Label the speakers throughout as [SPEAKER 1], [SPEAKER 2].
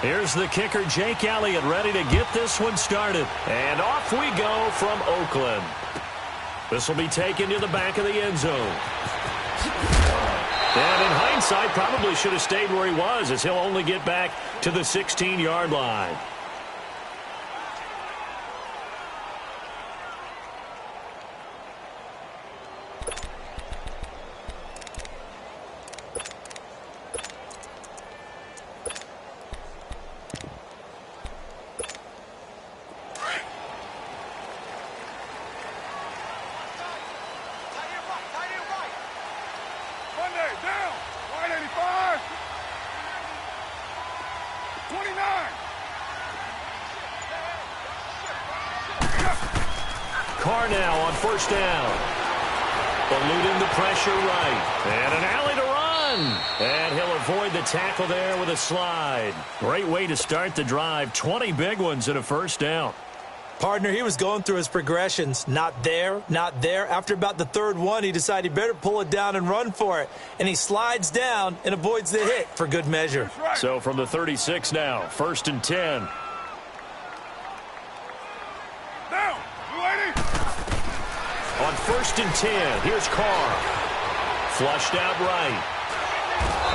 [SPEAKER 1] Here's the kicker, Jake Elliott, ready to get this one started. And off we go from Oakland. This will be taken to the back of the end zone. And in hindsight, probably should have stayed where he was, as he'll only get back to the 16-yard line.
[SPEAKER 2] Now on first down. Eluding the pressure right. And an alley to run. And he'll avoid the tackle there with a slide. Great way to start the drive. 20 big ones and a first down.
[SPEAKER 3] Partner, he was going through his progressions. Not there, not there. After about the third one, he decided he better pull it down and run for it. And he slides down and avoids the hit for good measure.
[SPEAKER 2] So from the 36 now, 1st and 10. On 1st and 10, here's Carr. Flushed out right.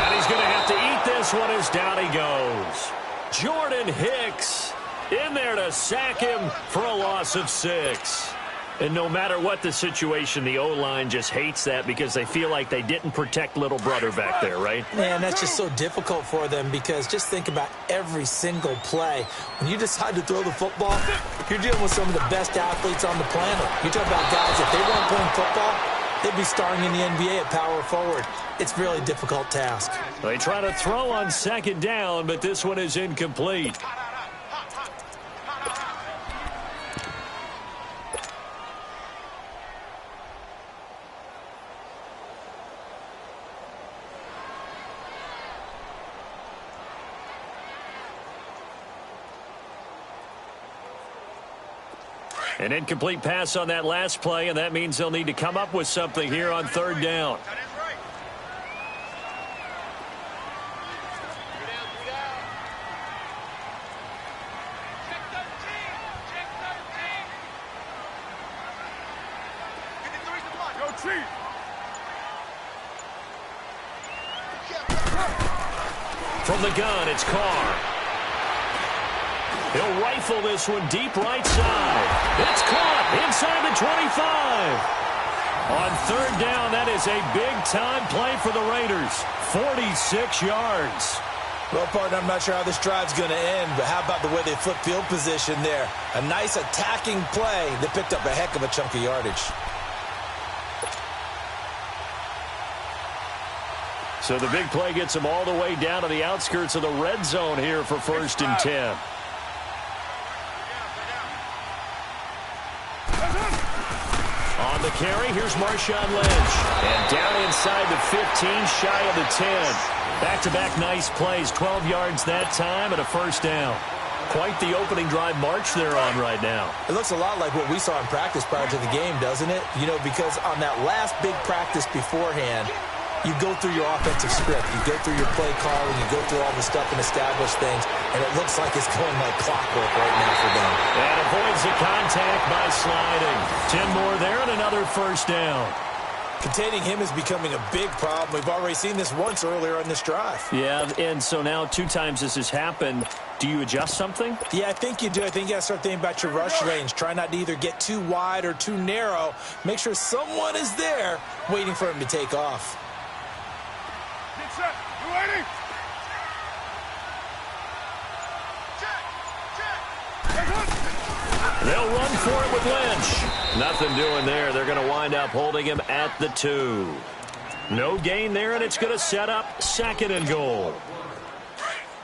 [SPEAKER 2] And he's going to have to eat this one as down he goes. Jordan Hicks in there to sack him for a loss of 6. And no matter what the situation, the O-line just hates that because they feel like they didn't protect little brother back there, right?
[SPEAKER 3] Man, that's just so difficult for them because just think about every single play. When you decide to throw the football, you're dealing with some of the best athletes on the planet. You talk about guys, if they weren't playing football, they'd be starring in the NBA at power forward. It's a really difficult task.
[SPEAKER 2] They try to throw on 2nd down, but this one is incomplete. An incomplete pass on that last play, and that means they'll need to come up with something here on 3rd down. From the gun, it's Carr. He'll rifle this one deep right side. It's caught inside the 25. On 3rd down, that is a big-time play for the Raiders. 46 yards.
[SPEAKER 3] Well, partner, I'm not sure how this drive's going to end, but how about the way they flip field position there? A nice attacking play that picked up a heck of a chunk of yardage.
[SPEAKER 2] So the big play gets them all the way down to the outskirts of the red zone here for 1st and 10. On the carry, here's Marshawn Lynch. And down inside the 15, shy of the 10. Back-to-back nice plays, 12 yards that time and a first down. Quite the opening drive march they're on right now.
[SPEAKER 3] It looks a lot like what we saw in practice prior to the game, doesn't it? You know, because on that last big practice beforehand, you go through your offensive script. You go through your play calling. You go through all the stuff and establish things. And it looks like it's going like clockwork right now for them.
[SPEAKER 2] And avoids the contact by sliding. 10 more there and another first down.
[SPEAKER 3] Containing him is becoming a big problem. We've already seen this once earlier on this drive.
[SPEAKER 2] Yeah, and so now 2 times this has happened. Do you adjust something?
[SPEAKER 3] Yeah, I think you do. I think you got to start thinking about your rush range. Try not to either get too wide or too narrow. Make sure someone is there waiting for him to take off.
[SPEAKER 2] They'll run for it with Lynch. Nothing doing there. They're going to wind up holding him at the 2. No gain there, and it's going to set up 2nd and goal.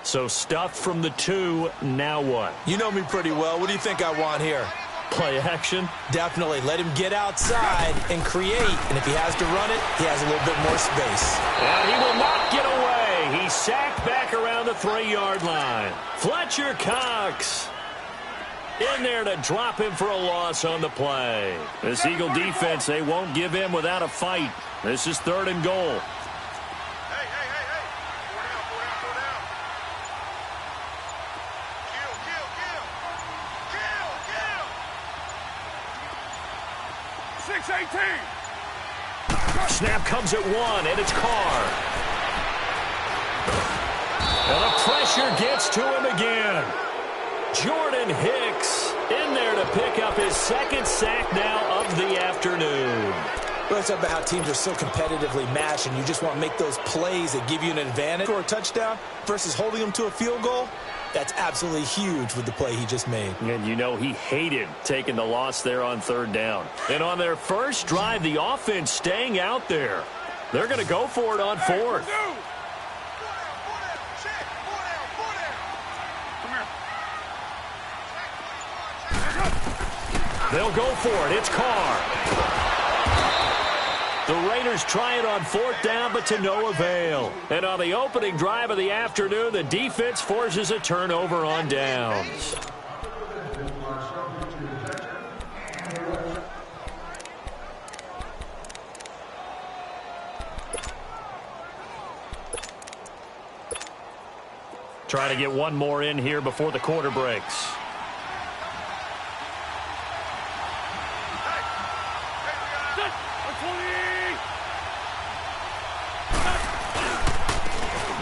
[SPEAKER 2] So stuff from the 2. Now what?
[SPEAKER 3] You know me pretty well. What do you think I want here?
[SPEAKER 2] Play action?
[SPEAKER 3] Definitely. Let him get outside and create. And if he has to run it, he has a little bit more space.
[SPEAKER 2] And he will not get away. He's sacked back around the 3-yard line. Fletcher Cox in there to drop him for a loss on the play. This Eagle defense, they won't give in without a fight. This is 3rd and goal.
[SPEAKER 1] Snap comes at 1, and it's Carr. And the pressure gets to him again. Jordan Hicks in there to pick up his second sack now of the afternoon.
[SPEAKER 3] Well, it's about how teams are so competitively matched, and you just want to make those plays that give you an advantage or a touchdown versus holding them to a field goal. That's absolutely huge with the play he just made.
[SPEAKER 1] And you know he hated taking the loss there on third down. And on their first drive, the offense staying out there. They're going to go for it on fourth. They'll go for it. It's Carr. The Raiders try it on fourth down, but to no avail. And on the opening drive of the afternoon, the defense forces a turnover on downs. Try to get one more in here before the quarter breaks.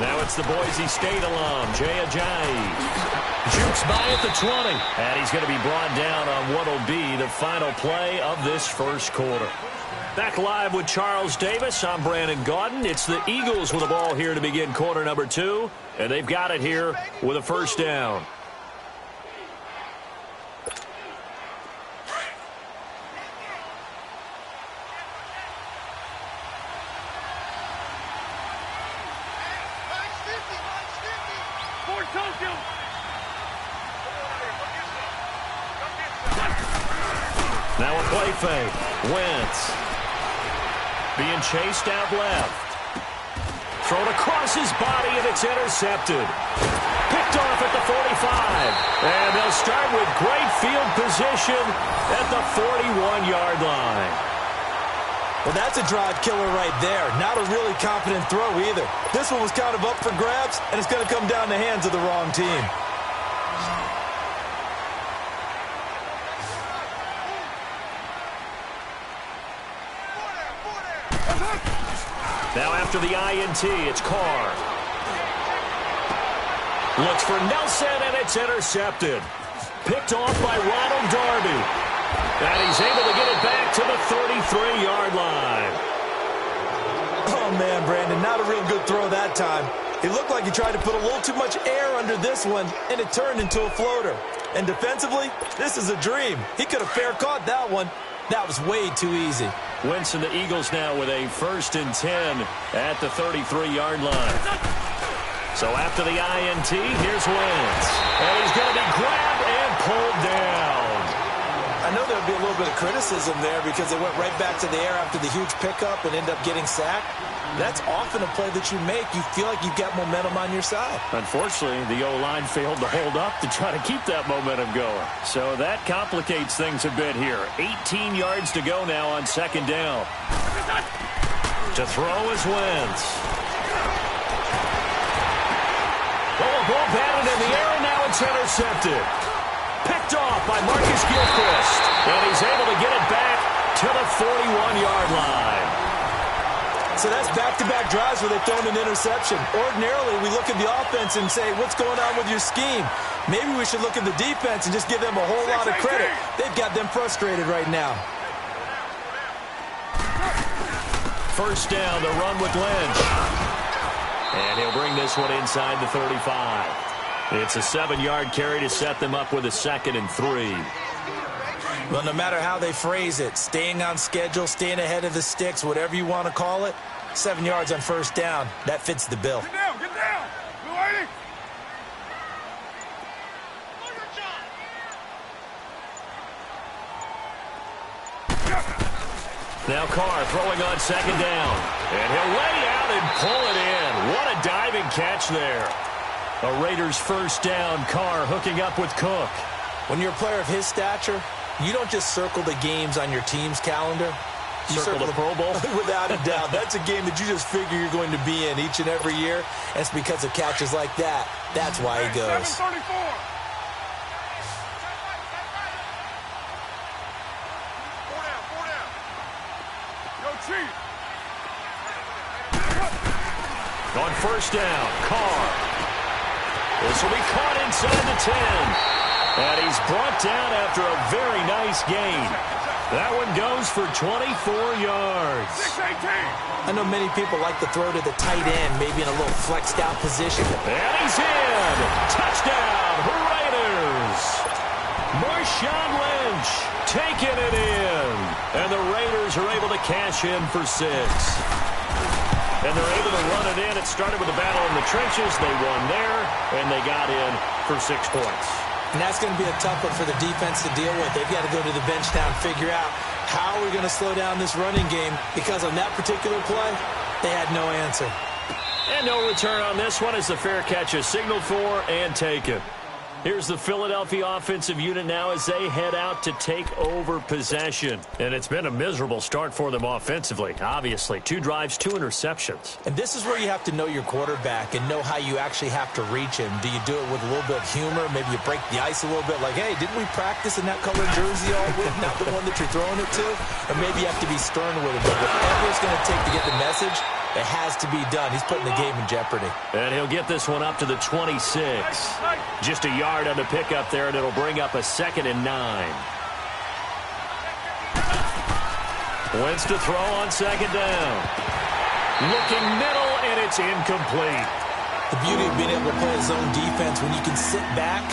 [SPEAKER 1] Now it's the Boise State alum, Jay Ajayi. Jukes by at the 20. And he's going to be brought down on what will be the final play of this first quarter. Back live with Charles Davis. I'm Brandon Gaudin. It's the Eagles with the ball here to begin quarter number 2. And they've got it here with a first down. Now a play fake. Wentz being chased out left. Thrown across his body, and it's intercepted. Picked off at the 45. And they'll start with great field position at the 41-yard line.
[SPEAKER 3] Well, that's a drive killer right there. Not a really confident throw either. This one was kind of up for grabs, and it's going to come down the hands of the wrong team.
[SPEAKER 1] Now after the INT, it's Carr. Looks for Nelson, and it's intercepted. Picked off by Ronald Darby. And he's able to get it back to the 33-yard line.
[SPEAKER 3] Oh, man, Brandon, not a real good throw that time. It looked like he tried to put a little too much air under this one, and it turned into a floater. And defensively, this is a dream. He could have fair caught that one. That was way too easy.
[SPEAKER 1] Wentz and the Eagles now with a 1st and 10 at the 33-yard line. So after the INT, here's Wentz. And he's going to be grabbed and pulled down.
[SPEAKER 3] I know there would be a little bit of criticism there because they went right back to the air after the huge pickup and end up getting sacked. That's often a play that you make. You feel like you've got momentum on your side.
[SPEAKER 1] Unfortunately, the O-line failed to hold up to try to keep that momentum going. So that complicates things a bit here. 18 yards to go now on 2nd down. To throw is Wentz. Oh, a ball batted in the air, and now it's intercepted. Picked off by Marcus Gilchrist. And he's able to get it back to the 41-yard line.
[SPEAKER 3] So that's back-to-back drives where they've thrown an interception. Ordinarily, we look at the offense and say, what's going on with your scheme? Maybe we should look at the defense and just give them a whole lot of credit. They've got them frustrated right now.
[SPEAKER 1] First down, the run with Lynch. And he'll bring this one inside the 35. It's a 7-yard carry to set them up with a 2nd and 3.
[SPEAKER 3] Well, no matter how they phrase it, staying on schedule, staying ahead of the sticks, whatever you want to call it, 7 yards on first down, that fits the bill.
[SPEAKER 2] Get down. Blue 80.
[SPEAKER 1] Now Carr throwing on 2nd down. And he'll lay out and pull it in. What a diving catch there. A Raiders first down. Carr hooking up with Cook.
[SPEAKER 3] When you're a player of his stature, you don't just circle the games on your team's calendar. You
[SPEAKER 1] circle the Pro Bowl?
[SPEAKER 3] Without a doubt. That's a game that you just figure you're going to be in each and every year. And it's because of catches like that. That's why he goes.
[SPEAKER 2] 734.
[SPEAKER 1] On first down, Carr. This will be caught inside the 10. And he's brought down after a very nice gain. That one goes for 24 yards.
[SPEAKER 3] I know many people like to throw to the tight end, maybe in a little flexed out position.
[SPEAKER 1] And he's in. Touchdown, Raiders. Marshawn Lynch taking it in. And the Raiders are able to cash in for 6. And they're able to run it in. It started with a battle in the trenches. They won there, and they got in for 6 points.
[SPEAKER 3] And that's going to be a tough one for the defense to deal with. They've got to go to the bench now and figure out how we're going to slow down this running game, because on that particular play, they had no answer.
[SPEAKER 1] And no return on this one as the fair catch is signaled for and taken. Here's the Philadelphia offensive unit now as they head out to take over possession. And it's been a miserable start for them offensively, obviously. 2 drives, 2 interceptions.
[SPEAKER 3] And this is where you have to know your quarterback and know how you actually have to reach him. Do you do it with a little bit of humor? Maybe you break the ice a little bit like, hey, didn't we practice in that colored jersey all week? Not the one that you're throwing it to? Or maybe you have to be stern with him. But whatever it's going to take to get the message, it has to be done. He's putting the game in jeopardy.
[SPEAKER 1] And he'll get this one up to the 26. Just a yard on the pickup there, and it'll bring up a 2nd and 9. Wentz to throw on 2nd down. Looking middle, and it's incomplete.
[SPEAKER 3] The beauty of being able to play a zone defense, when you can sit back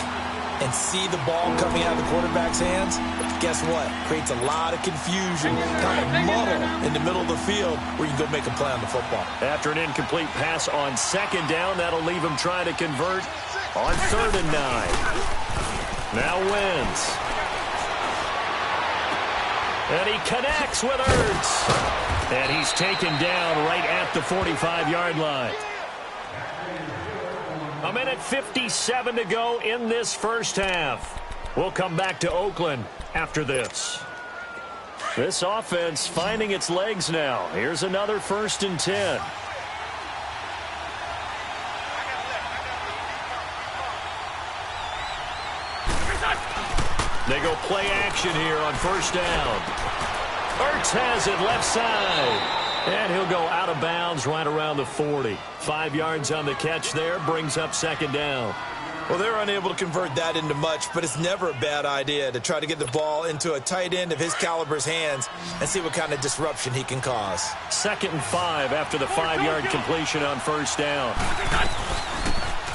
[SPEAKER 3] and see the ball coming out of the quarterback's hands, guess what? Creates a lot of confusion, kind of muddle in the middle of the field where you can go make a play on the football.
[SPEAKER 1] After an incomplete pass on 2nd down, that'll leave him trying to convert on 3rd and 9. Now Wentz. And he connects with Ertz. And he's taken down right at the 45-yard line. 1:57 to go in this first half. We'll come back to Oakland after this. This offense finding its legs now. Here's another 1st and 10. They go play action here on 1st down. Ertz has it left side. And he'll go out of bounds right around the 40. 5 yards on the catch there, brings up 2nd down.
[SPEAKER 3] Well, they're unable to convert that into much, but it's never a bad idea to try to get the ball into a tight end of his caliber's hands and see what kind of disruption he can cause.
[SPEAKER 1] 2nd and 5 after the 5-yard completion on 1st down.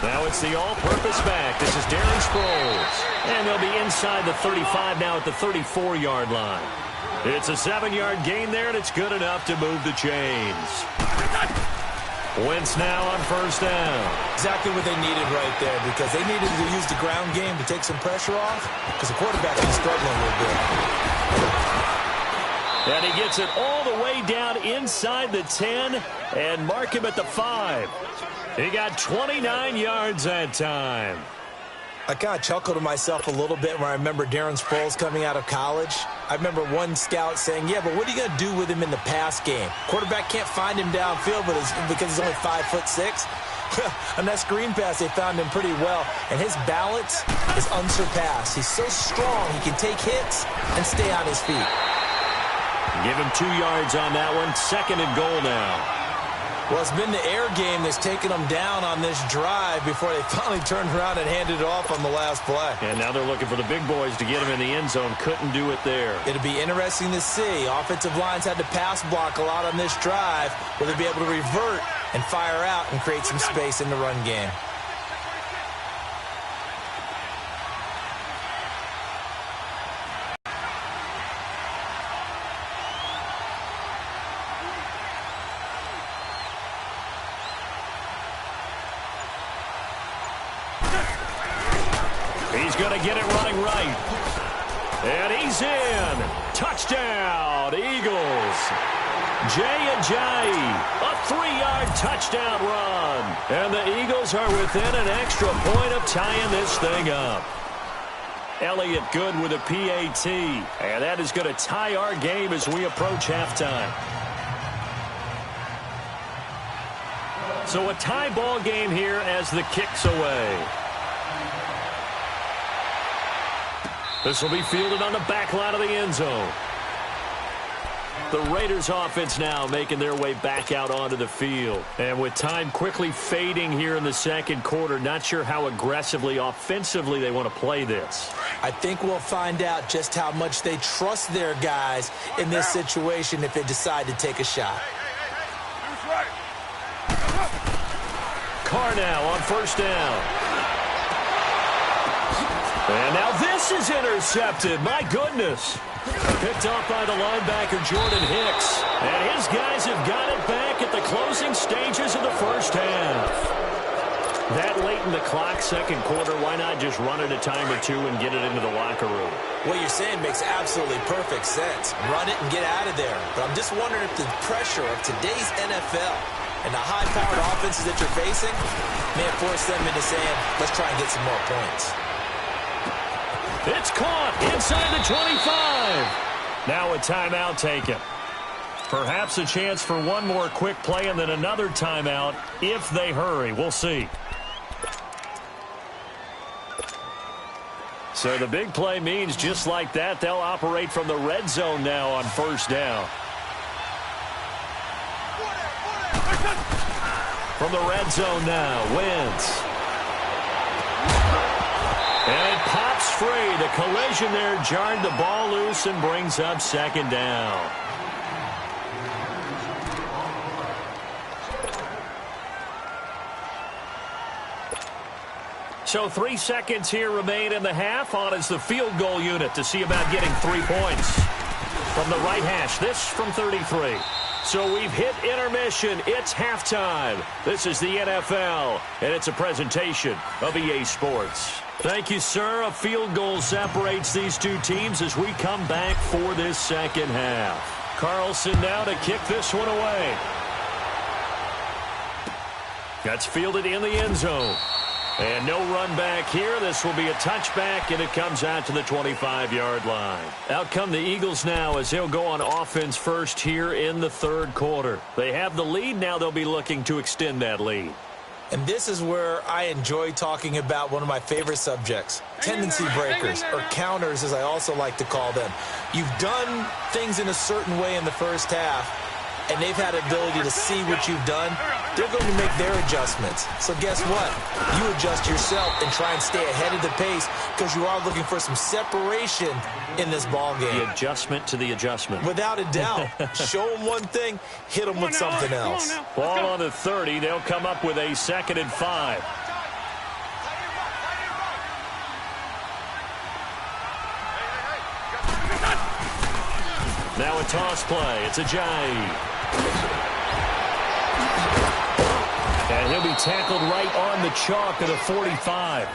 [SPEAKER 1] Now it's the all-purpose back. This is Darren Sproles. And they'll be inside the 35 now at the 34-yard line. It's a 7-yard gain there, and it's good enough to move the chains. Wentz now on 1st down.
[SPEAKER 3] Exactly what they needed right there, because they needed to use the ground game to take some pressure off, because the quarterback is struggling a little bit.
[SPEAKER 1] And he gets it all the way down inside the 10 and mark him at the 5. He got 29 yards that time.
[SPEAKER 3] I kind of chuckled to myself a little bit when I remember Darren Sproles coming out of college. I remember one scout saying, yeah, but what are you going to do with him in the pass game? Quarterback can't find him downfield because he's only 5'6". On that screen pass, they found him pretty well. And his balance is unsurpassed. He's so strong, he can take hits and stay on his feet.
[SPEAKER 1] Give him 2 yards on that one. 2nd and goal now.
[SPEAKER 3] Well, it's been the air game that's taken them down on this drive before they finally turned around and handed it off on the last play.
[SPEAKER 1] And now they're looking for the big boys to get him in the end zone. Couldn't do it there.
[SPEAKER 3] It'll be interesting to see. Offensive lines had to pass block a lot on this drive. Will they be able to revert and fire out and create some space in the run game?
[SPEAKER 1] He's going to get it running right. And he's in. Touchdown, Eagles. Jay Ajayi, a 3-yard touchdown run. And the Eagles are within an extra point of tying this thing up. Elliott good with a PAT. And that is going to tie our game as we approach halftime. So a tie ball game here as the kick's away. This will be fielded on the back line of the end zone. The Raiders offense now making their way back out onto the field. And with time quickly fading here in the second quarter, not sure how aggressively, offensively they want to play this.
[SPEAKER 3] I think we'll find out just how much they trust their guys in this situation if they decide to take a shot.
[SPEAKER 1] Carr now on first down. And now this is intercepted. My goodness. Picked off by the linebacker, Jordan Hicks. And his guys have got it back at the closing stages of the first half. That late in the clock, second quarter, why not just run it a time or two and get it into the locker room?
[SPEAKER 3] What you're saying makes absolutely perfect sense. Run it and get out of there. But I'm just wondering if the pressure of today's NFL and the high-powered offenses that you're facing may have forced them into saying, let's try and get some more points.
[SPEAKER 1] It's caught inside the 25. Now a timeout taken. Perhaps a chance for one more quick play and then another timeout if they hurry. We'll see. So the big play means just like that, they'll operate from the red zone now on first down. From the red zone now, Wentz. And it pops free. The collision there jarred the ball loose and brings up second down. So 3 seconds here remain in the half. On is the field goal unit to see about getting 3 points. From the right hash, this from 33. So we've hit intermission. It's halftime. This is the NFL, and it's a presentation of EA Sports. Thank you, sir. A field goal separates these two teams as we come back for this second half. Carlson now to kick this one away. That's fielded in the end zone. And no run back here. This will be a touchback, and it comes out to the 25-yard line. Out come the Eagles now as they'll go on offense first here in the third quarter. They have the lead. Now they'll be looking to extend that lead.
[SPEAKER 3] And this is where I enjoy talking about one of my favorite subjects, tendency breakers, or counters as I also like to call them. You've done things in a certain way in the first half, and they've had the ability to see what you've done. They're going to make their adjustments. So guess what? You adjust yourself and try and stay ahead of the pace because you are looking for some separation in this ball game.
[SPEAKER 1] The adjustment to the adjustment.
[SPEAKER 3] Without a doubt. Show them one thing, hit them with something else.
[SPEAKER 1] Ball on the 30. They'll come up with a 2nd and 5. Now a toss play. It's Ajayi. And he'll be tackled right on the chalk of the 45.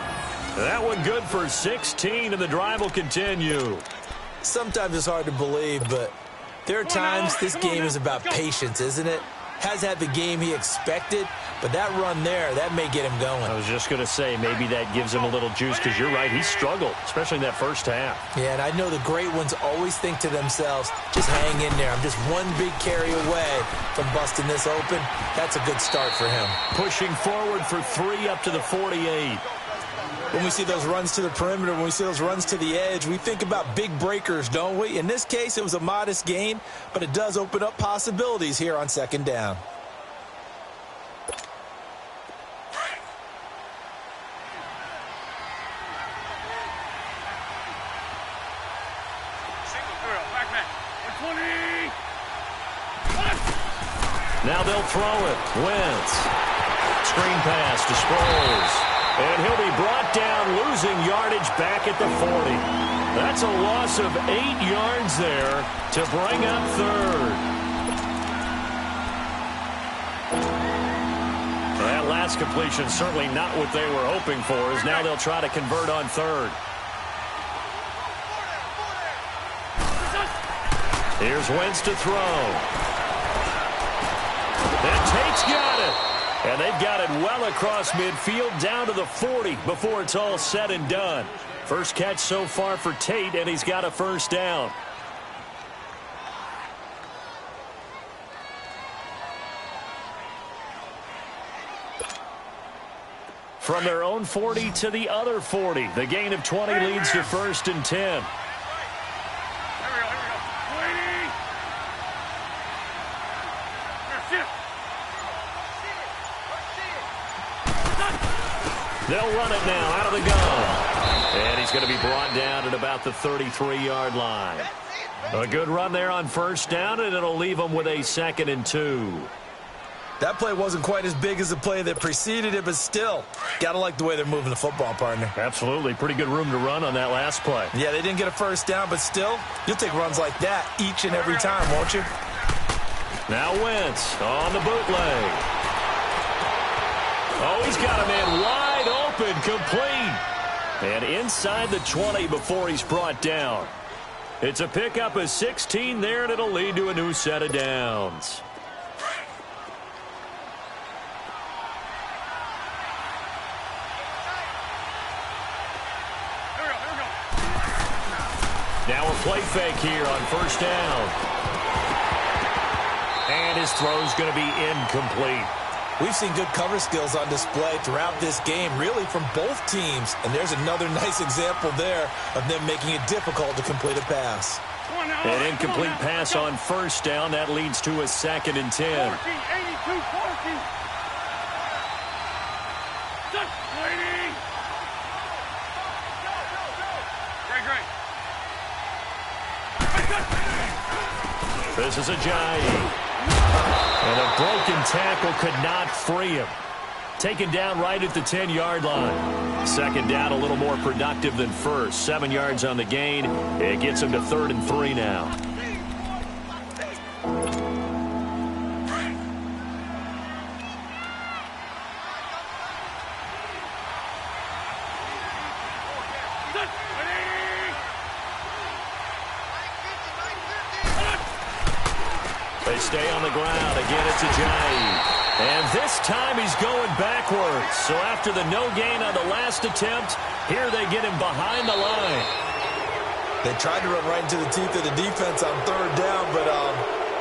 [SPEAKER 1] That one good for 16, and the drive will continue.
[SPEAKER 3] Sometimes it's hard to believe, but there are times this game is about patience, isn't it? Has had the game he expected, but that run there, that may get him going.
[SPEAKER 1] I was just going to say, maybe that gives him a little juice, because you're right, he struggled, especially in that first half.
[SPEAKER 3] Yeah, and I know the great ones always think to themselves, just hang in there. I'm just one big carry away from busting this open. That's a good start for him.
[SPEAKER 1] Pushing forward for 3 up to the 48.
[SPEAKER 3] When we see those runs to the perimeter, when we see those runs to the edge, we think about big breakers, don't we? In this case, it was a modest gain, but it does open up possibilities here on second down.
[SPEAKER 1] Now they'll throw it. Wentz. Screen pass to Sproles. And he'll be brought down, losing yardage back at the 40. That's a loss of 8 yards there to bring up third. That last completion certainly not what they were hoping for, as now they'll try to convert on third. Here's Wentz to throw. And Tate's got it. And they've got it well across midfield down to the 40 before it's all said and done. First catch so far for Tate, and he's got a first down. From their own 40 to the other 40. The gain of 20 leads to 1st and 10. They'll run it now out of the gun. And he's going to be brought down at about the 33-yard line. A good run there on first down, and it'll leave them with a 2nd and 2.
[SPEAKER 3] That play wasn't quite as big as the play that preceded it, but still, got to like the way they're moving the football, partner.
[SPEAKER 1] Absolutely. Pretty good room to run on that last play.
[SPEAKER 3] Yeah, they didn't get a first down, but still, you'll take runs like that each and every time, won't you?
[SPEAKER 1] Now Wentz on the bootleg. Oh, he's got a man wide open, complete. And inside the 20 before he's brought down. It's a pickup of 16 there, and it'll lead to a new set of downs. Now a play fake here on first down. And his throw's going to be incomplete.
[SPEAKER 3] We've seen good cover skills on display throughout this game, really from both teams. And there's another nice example there of them making it difficult to complete a pass.
[SPEAKER 1] An incomplete pass on first down. That leads to a 2nd and 10. 42. This is Ajayi. And a broken tackle could not free him. Taken down right at the 10-yard line. Second down a little more productive than first. 7 yards on the gain. It gets him to 3rd and 3 now. They stay on the ground. Again, it's Ajayi. And this time he's going backwards. So after the no gain on the last attempt, here they get him behind the line.
[SPEAKER 3] They tried to run right into the teeth of the defense on 3rd down, but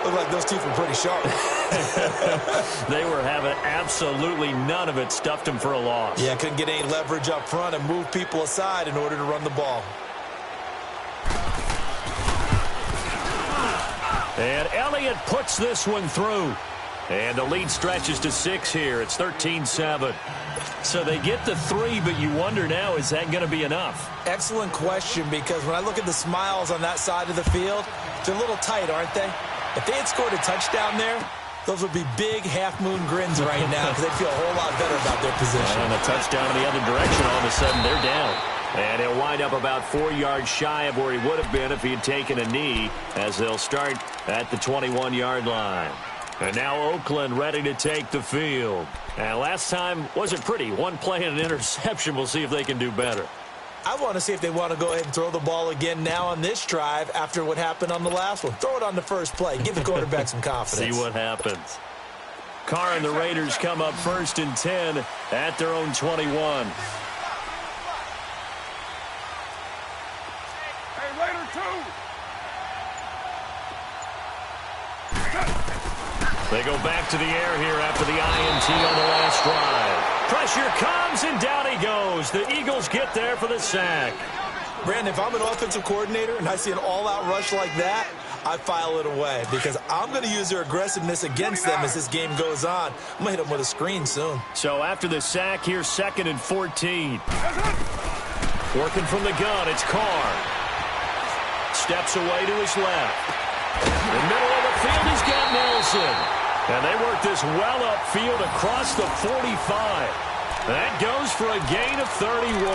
[SPEAKER 3] looked like those teeth were pretty sharp.
[SPEAKER 1] They were having absolutely none of it. Stuffed him for a loss.
[SPEAKER 3] Yeah, couldn't get any leverage up front and move people aside in order to run the ball.
[SPEAKER 1] And Elliott puts this one through. And the lead stretches to 6 here. It's 13-7. So they get the 3, but you wonder now, is that going to be enough?
[SPEAKER 3] Excellent question, because when I look at the smiles on that side of the field, they're a little tight, aren't they? If they had scored a touchdown there, those would be big half-moon grins right now because they'd feel a whole lot better about their position.
[SPEAKER 1] And a touchdown in the other direction, all of a sudden they're down. And he'll wind up about 4 yards shy of where he would have been if he had taken a knee, as they'll start at the 21-yard line. And now Oakland ready to take the field. And last time wasn't pretty. One play and an interception. We'll see if they can do better.
[SPEAKER 3] I want to see if they want to go ahead and throw the ball again now on this drive after what happened on the last one. Throw it on the first play. Give the quarterback some confidence.
[SPEAKER 1] See what happens. Carr and the Raiders come up 1st and 10 at their own 21. They go back to the air here after the INT on the last drive. Pressure comes, and down he goes. The Eagles get there for the sack.
[SPEAKER 3] Brandon, if I'm an offensive coordinator and I see an all-out rush like that, I file it away because I'm going to use their aggressiveness against them as this game goes on. I'm going to hit them with a screen soon.
[SPEAKER 1] So after the sack, here's 2nd and 14. Working from the gun, it's Carr. Steps away to his left. In the middle of the field, he's got Nelson. And they work this well upfield across the 45. That goes for a gain of 31.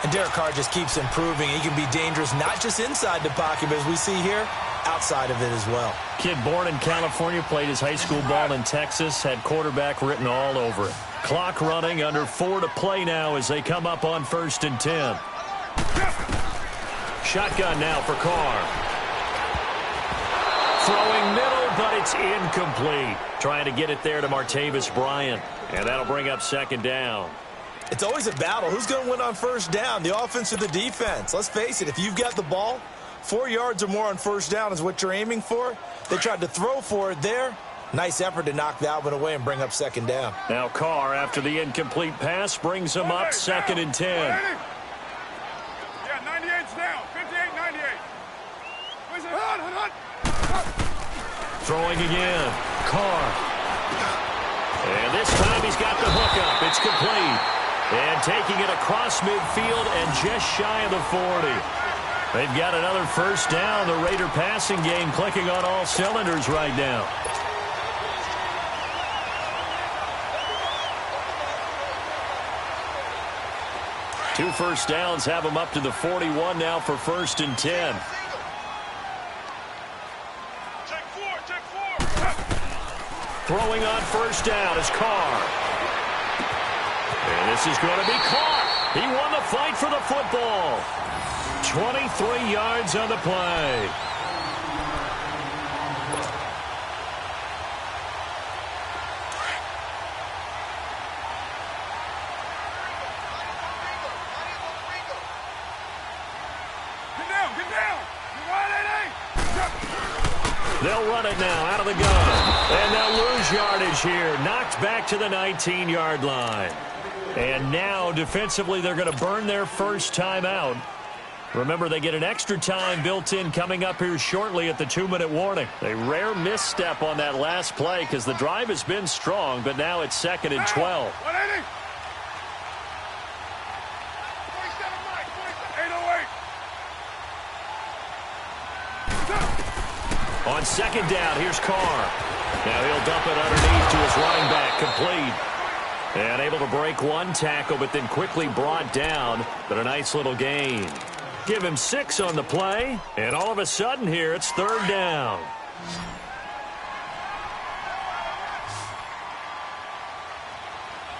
[SPEAKER 3] And Derek Carr just keeps improving. He can be dangerous not just inside the pocket, but as we see here, outside of it as well.
[SPEAKER 1] Kid born in California, played his high school ball in Texas, had quarterback written all over it. Clock running, under 4 to play now as they come up on 1st and 10. Shotgun now for Carr. Throwing middle, but it's incomplete. Trying to get it there to Martavis Bryant. And that'll bring up 2nd down.
[SPEAKER 3] It's always a battle. Who's going to win on first down, the offense or the defense? Let's face it, if you've got the ball, 4 yards or more on first down is what you're aiming for. They tried to throw for it there. Nice effort to knock that one away and bring up 2nd down.
[SPEAKER 1] Now Carr, after the incomplete pass, brings him up 2nd and 10.
[SPEAKER 2] Yeah, 98's down. 58, 98. Where's it? Hot.
[SPEAKER 1] Throwing again. Carr. And this time he's got the hook up. It's complete. And taking it across midfield and just shy of the 40. They've got another first down. The Raider passing game clicking on all cylinders right now. Two first downs have them up to the 41 now for 1st and 10. Throwing on first down is Carr. And this is going to be caught. He won the fight for the football. 23 yards on the play. They'll run it now out of the gun. And they'll lose yardage here. Knocked back to the 19-yard line. And now, defensively, they're going to burn their first timeout. Remember, they get an extra time built in coming up here shortly at the 2-minute warning. A rare misstep on that last play because the drive has been strong, but now it's 2nd and 12. 808. On 2nd down, here's Carr. Now he'll dump it underneath to his running back, complete. And able to break one tackle, but then quickly brought down. But a nice little gain. Give him 6 on the play, and all of a sudden here, it's 3rd down.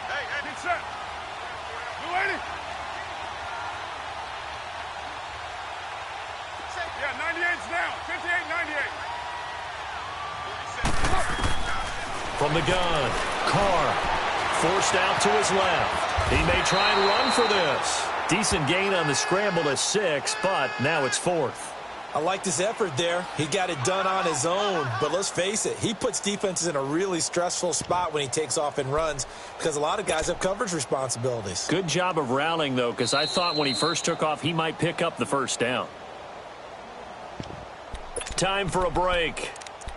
[SPEAKER 2] Hey, get set. You ready? Yeah, 98's down. 58, 98.
[SPEAKER 1] From the gun, Carr forced out to his left. He may try and run for this. Decent gain on the scramble to 6, but now it's 4th.
[SPEAKER 3] I like this effort there. He got it done on his own, but let's face it, he puts defenses in a really stressful spot when he takes off and runs because a lot of guys have coverage responsibilities.
[SPEAKER 1] Good job of rallying, though, because I thought when he first took off, he might pick up the first down. Time for a break.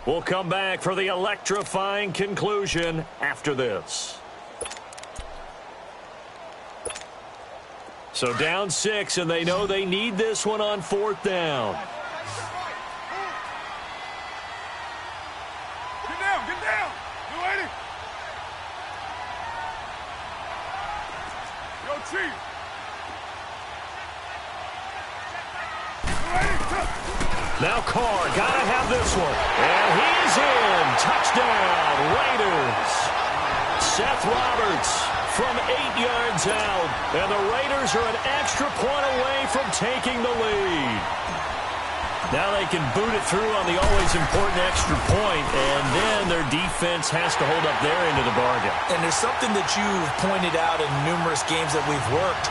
[SPEAKER 1] We'll come back for the electrifying conclusion after this. So down 6, and they know they need this one on 4th down.
[SPEAKER 2] Get down, get down. You ready? Yo, Chief. You ready?
[SPEAKER 1] Now Carr, gotta have this one. And he's in. Touchdown, Raiders. Seth Roberts from 8 yards out. And the Raiders are an extra point away from taking the lead. Now they can boot it through on the always important extra point, and then their defense has to hold up their end of the bargain.
[SPEAKER 3] And there's something that you've pointed out in numerous games that we've worked.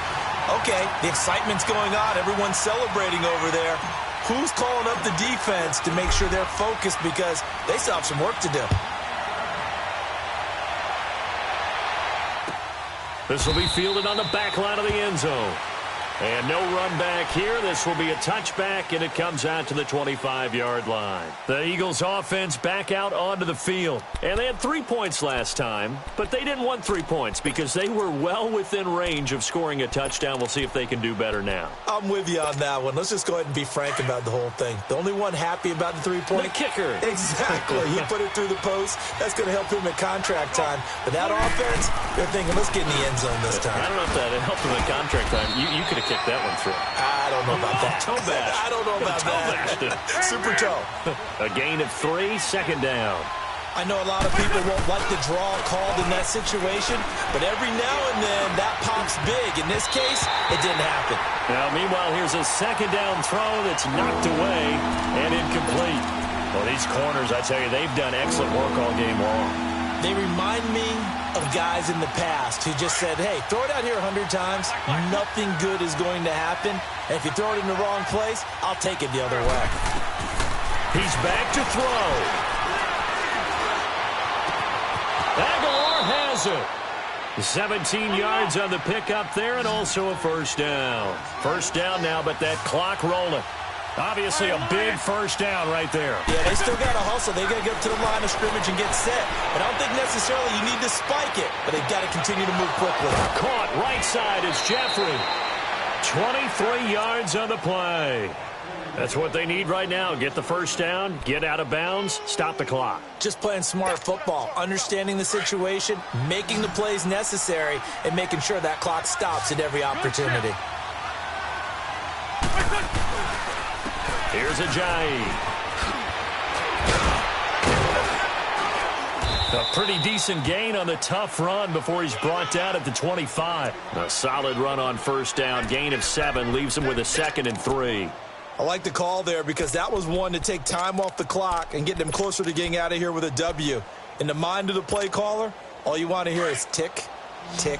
[SPEAKER 3] Okay, the excitement's going on. Everyone's celebrating over there. Who's calling up the defense to make sure they're focused because they still have some work to do?
[SPEAKER 1] This will be fielded on the back line of the end zone. And no run back here. This will be a touchback, and it comes out to the 25-yard line. The Eagles offense back out onto the field. And they had 3 points last time, but they didn't want 3 points because they were well within range of scoring a touchdown. We'll see if they can do better now.
[SPEAKER 3] I'm with you on that one. Let's just go ahead and be frank about the whole thing. The only one happy about the 3-point?
[SPEAKER 1] The kicker.
[SPEAKER 3] Exactly. He put it through the post. That's going to help him at contract time. But that offense, they're thinking, let's get in the end zone this time.
[SPEAKER 1] I don't know if that helped him at contract time. You could have kicked that one through.
[SPEAKER 3] I don't know about that.
[SPEAKER 1] Toe bash.
[SPEAKER 3] I don't know about that. Super toe.
[SPEAKER 1] A gain of 3, 2nd down.
[SPEAKER 3] I know a lot of people won't like the draw called in that situation, but every now and then that pops big. In this case, it didn't happen.
[SPEAKER 1] Now, meanwhile, here's a 2nd down throw that's knocked away and incomplete. Well, these corners, I tell you, they've done excellent work all game long.
[SPEAKER 3] They remind me of guys in the past who just said, hey, throw it out here 100 times. Nothing good is going to happen. And if you throw it in the wrong place, I'll take it the other way.
[SPEAKER 1] He's back to throw. Aguilar has it. 17 yards on the pickup there and also a first down. First down now, but that clock rolling. Obviously a big first down right there.
[SPEAKER 3] Yeah, they still got to hustle. They got to get up to the line of scrimmage and get set. And I don't think necessarily you need to spike it, but they've got to continue to move quickly.
[SPEAKER 1] Caught right side is Jeffrey. 23 yards on the play. That's what they need right now. Get the first down, get out of bounds, stop the clock.
[SPEAKER 3] Just playing smart football, understanding the situation, making the plays necessary, and making sure that clock stops at every opportunity.
[SPEAKER 1] Here's Ajayi. A pretty decent gain on the tough run before he's brought down at the 25. A solid run on first down. Gain of 7 leaves him with a 2nd and 3.
[SPEAKER 3] I like the call there because that was one to take time off the clock and get them closer to getting out of here with a W. In the mind of the play caller, all you want to hear is tick, tick,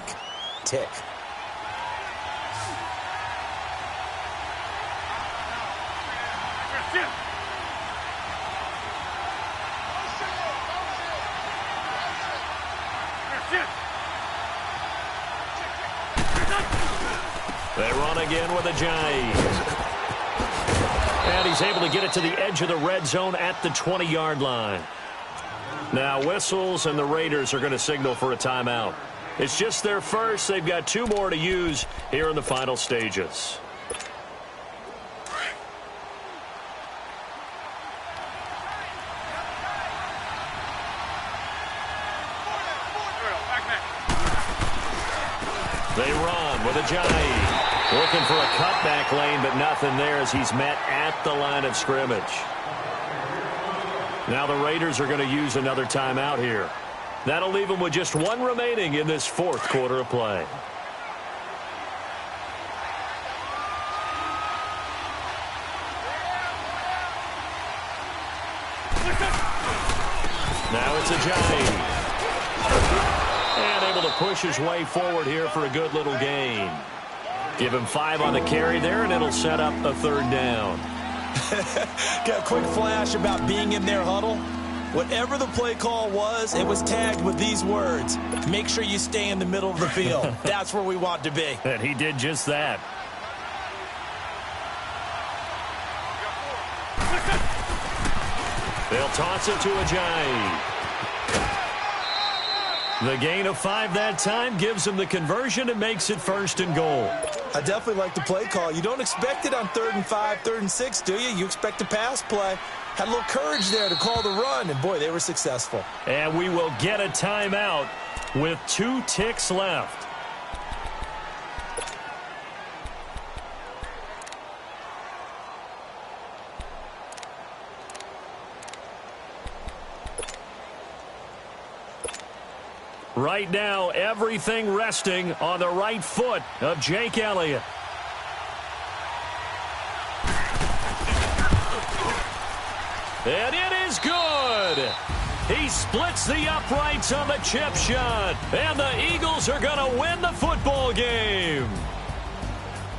[SPEAKER 3] tick.
[SPEAKER 1] They run again with Ajayi. And he's able to get it to the edge of the red zone at the 20-yard line. Now whistles, and the Raiders are going to signal for a timeout. It's just their first. They've got 2 more to use here in the final stages. They run with Ajayi. Looking for a cutback lane, but nothing there as he's met at the line of scrimmage. Now the Raiders are going to use another timeout here. That'll leave them with just 1 remaining in this 4th quarter of play. Now it's Ajayi. And able to push his way forward here for a good little gain. Give him 5 on the carry there, and it'll set up a 3rd down.
[SPEAKER 3] Got a quick flash about being in their huddle. Whatever the play call was, it was tagged with these words: make sure you stay in the middle of the field. That's where we want to be.
[SPEAKER 1] And he did just that. They'll toss it to Ajayi. The gain of 5 that time gives him the conversion and makes it 1st and goal.
[SPEAKER 3] I definitely like the play call. You don't expect it on 3rd and 5, 3rd and 6, do you? You expect a pass play. Had a little courage there to call the run, and boy, they were successful.
[SPEAKER 1] And we will get a timeout with 2 ticks left. Right now, everything resting on the right foot of Jake Elliott. And it is good. He splits the uprights on the chip shot. And the Eagles are going to win the football game.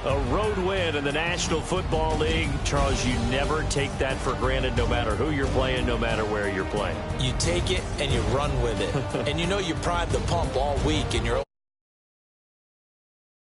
[SPEAKER 1] A road win in the National Football League. Charles, you never take that for granted, no matter who you're playing, no matter where you're playing.
[SPEAKER 3] You take it and you run with it. And you know you primed the pump all week, and you're